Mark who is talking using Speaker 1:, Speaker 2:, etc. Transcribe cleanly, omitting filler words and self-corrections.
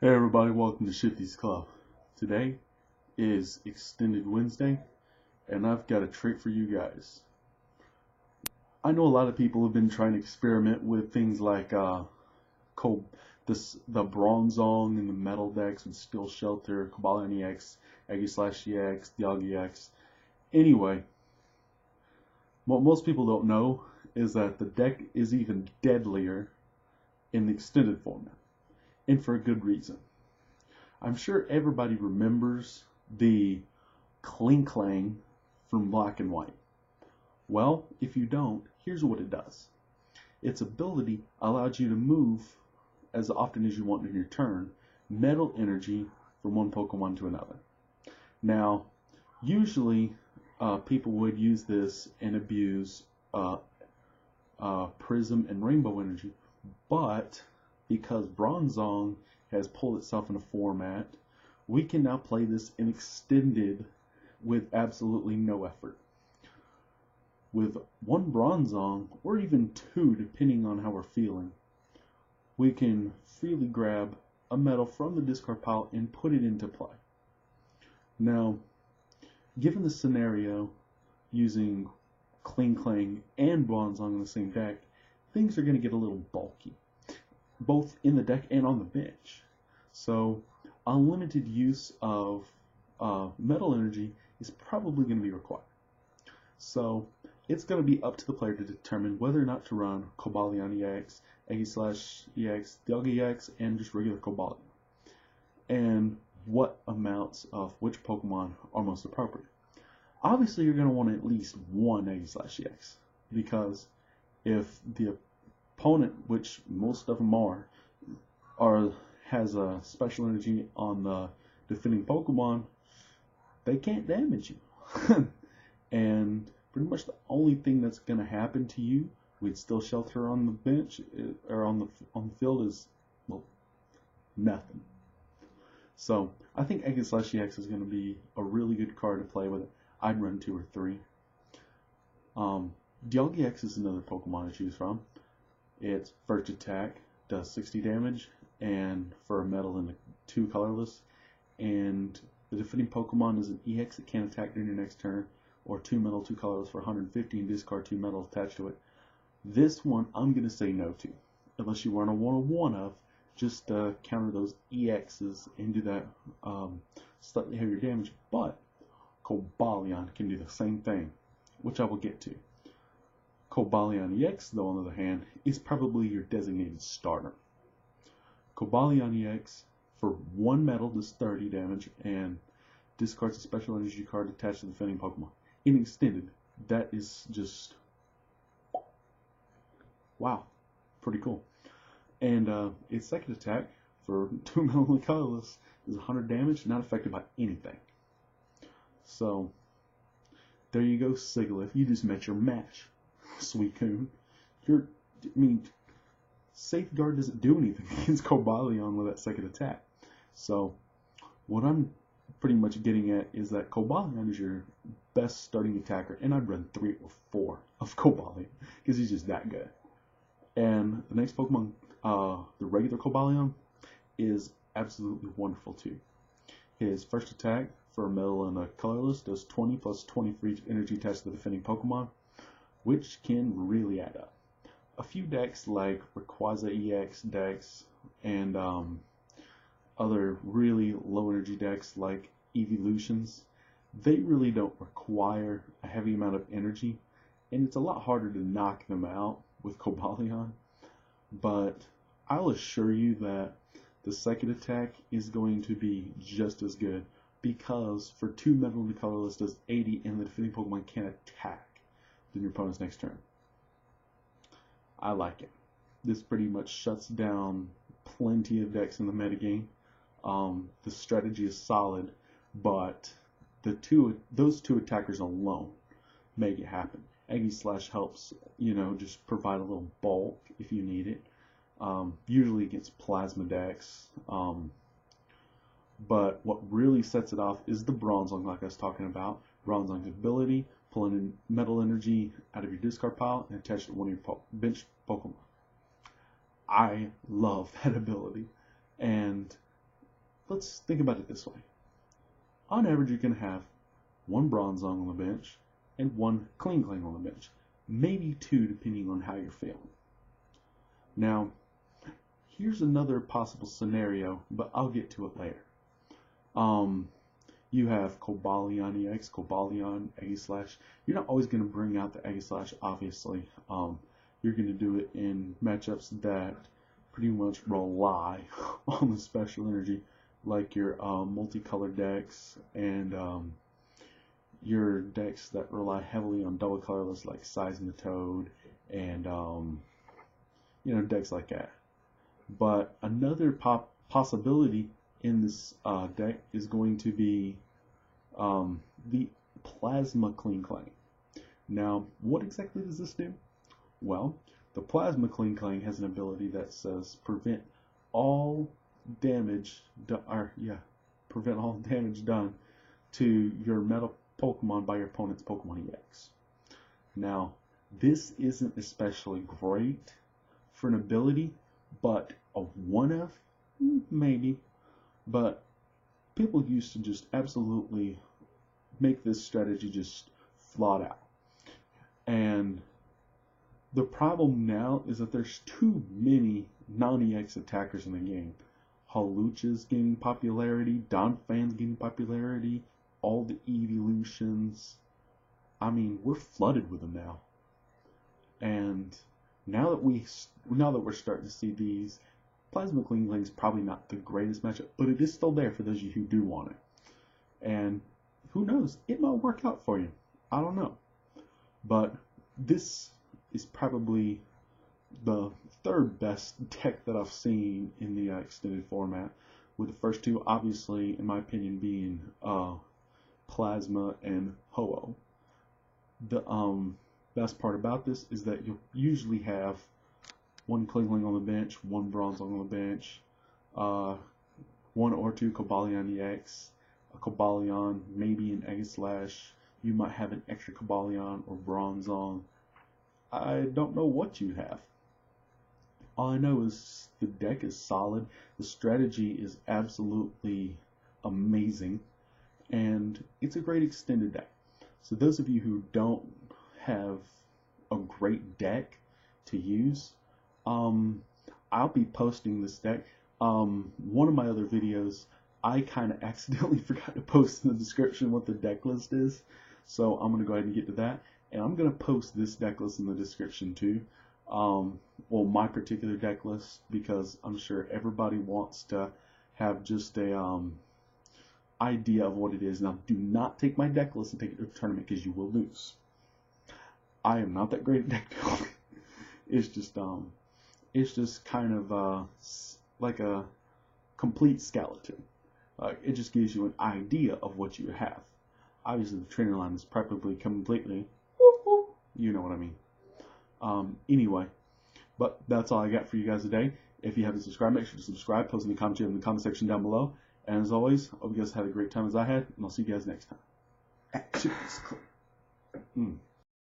Speaker 1: Hey everybody, welcome to Shifty's Club. Today is Extended Wednesday, and I've got a treat for you guys. I know a lot of people have been trying to experiment with things like the Bronzong and the metal decks with Steel Shelter, Kobalion EX, Agi/EX, Dialga EX. Anyway, what most people don't know is that the deck is even deadlier in the extended format, and for a good reason. I'm sure everybody remembers the Klinklang from Black and White. Well, if you don't, here's what it does. Its ability allows you to move as often as you want in your turn, metal energy from one Pokemon to another. Now, usually people would use this and abuse Prism and Rainbow energy, but because Bronzong has pulled itself in a format, we can now play this in extended with absolutely no effort. With one Bronzong, or even two depending on how we're feeling, we can freely grab a metal from the discard pile and put it into play. Now, given the scenario using Klinklang and Bronzong in the same deck, things are going to get a little bulky, both in the deck and on the bench. So unlimited use of metal energy is probably going to be required. So it's going to be up to the player to determine whether or not to run Kobalion EX, Agi/EX, Dialga EX, and just regular Kobalion, and what amounts of which Pokemon are most appropriate. Obviously, you're going to want at least one Agi/EX, because if the opponent, which most of them has a special energy on the defending Pokemon, they can't damage you. And pretty much the only thing that's going to happen to you with Steel Shelter on the bench or on the field is, well, nothing. So I think Agi/EX is going to be a really good card to play with it. I'd run 2 or 3. Dialga EX is another Pokemon to choose from. Its first attack does 60 damage, and for a metal and 2 colorless. And the defending Pokemon is an EX that can't attack during your next turn, or 2 metal, 2 colorless for 150, and discard 2 metals attached to it. This one I'm going to say no to, unless you run a 1/1 of, just to counter those EXs and do that slightly heavier damage. But Kobalion can do the same thing, which I will get to. Kobalion EX, though, on the other hand, is probably your designated starter. Kobalion EX, for 1 metal, does 30 damage and discards a special energy card attached to the defending Pokemon. In extended, that is just, wow, pretty cool. And its second attack, for 2 metal and colorless, is 100 damage, not affected by anything. So, there you go, Sigilyph. You just met your match, Suicune. Safeguard doesn't do anything against Kobalion with that second attack. So, what I'm pretty much getting at is that Kobalion is your best starting attacker, and I'd run 3 or 4 of Kobalion, because he's just that good. And the next Pokemon, the regular Kobalion, is absolutely wonderful too. His first attack, for a metal and a colorless, does 20 plus 20 for each energy attached to the defending Pokemon, which can really add up. A few decks like Rayquaza EX decks and other really low energy decks like Evolutions, they really don't require a heavy amount of energy, and it's a lot harder to knock them out with Kobalion. But I'll assure you that the second attack is going to be just as good, because for 2 metal and colorless does 80, and the defending Pokemon can't attack in your opponent's next turn. I like it. This pretty much shuts down plenty of decks in the metagame. The strategy is solid, but those two attackers alone make it happen. Agi/ helps, just provide a little bulk if you need it. Usually against plasma decks. But what really sets it off is the Bronzong, like I was talking about. Bronzong's ability, pulling in metal energy out of your discard pile and attach it to one of your bench Pokemon. I love that ability. And let's think about it this way. On average, you're going to have one Bronzong on the bench and one Klinklang on the bench. Maybe two, depending on how you're feeling. Now, here's another possible scenario, but I'll get to it later. You have Cobalion EX, Cobalion, Aegislash. You're not always going to bring out the Aegislash, obviously. You're going to do it in matchups that pretty much rely on the special energy, like your multicolored decks and your decks that rely heavily on double colorless, like Sizing the Toad and decks like that. But another possibility in this deck is going to be the Plasma Klinklang. Now, what exactly does this do? Well, the Plasma Klinklang has an ability that says prevent all damage done to your metal Pokemon by your opponent's Pokemon EX. Now, this isn't especially great for an ability, but a one-of, maybe. But people used to just absolutely make this strategy just flawed out. And the problem now is that there's too many non-EX attackers in the game. Hawlucha's gaining popularity, Donphan's gaining popularity, all the evolutions. I mean, we're flooded with them now. And now that we're starting to see these, Plasma Klinklang is probably not the greatest matchup, but it is still there for those of you who do want it. And who knows, it might work out for you. I don't know. But this is probably the third best deck that I've seen in the extended format, with the first two obviously, in my opinion, being Plasma and Ho-Oh. The best part about this is that you'll usually have one Klinklang on the bench, one Bronzong on the bench, one or two Cobalion EX, a Cobalion, maybe an Aegislash. You might have an extra Cobalion or Bronzong. I don't know what you have. All I know is the deck is solid, the strategy is absolutely amazing, and it's a great extended deck. So those of you who don't have a great deck to use, I'll be posting this deck. One of my other videos, I kind of accidentally forgot to post in the description what the deck list is, so I'm going to go ahead and get to that. And I'm going to post this deck list in the description too. Well, my particular deck list, because I'm sure everybody wants to have just a idea of what it is. Now, do not take my deck list and take it to the tournament, because you will lose. I am not that great at deck building. It's just kind of like a complete skeleton. It just gives you an idea of what you have. Obviously, the trainer line is probably completely, you know what I mean. Anyway, but that's all I got for you guys today. If you haven't subscribed, make sure to subscribe. Post any comments in the comment section down below. And as always, I hope you guys had a great time as I had, and I'll see you guys next time.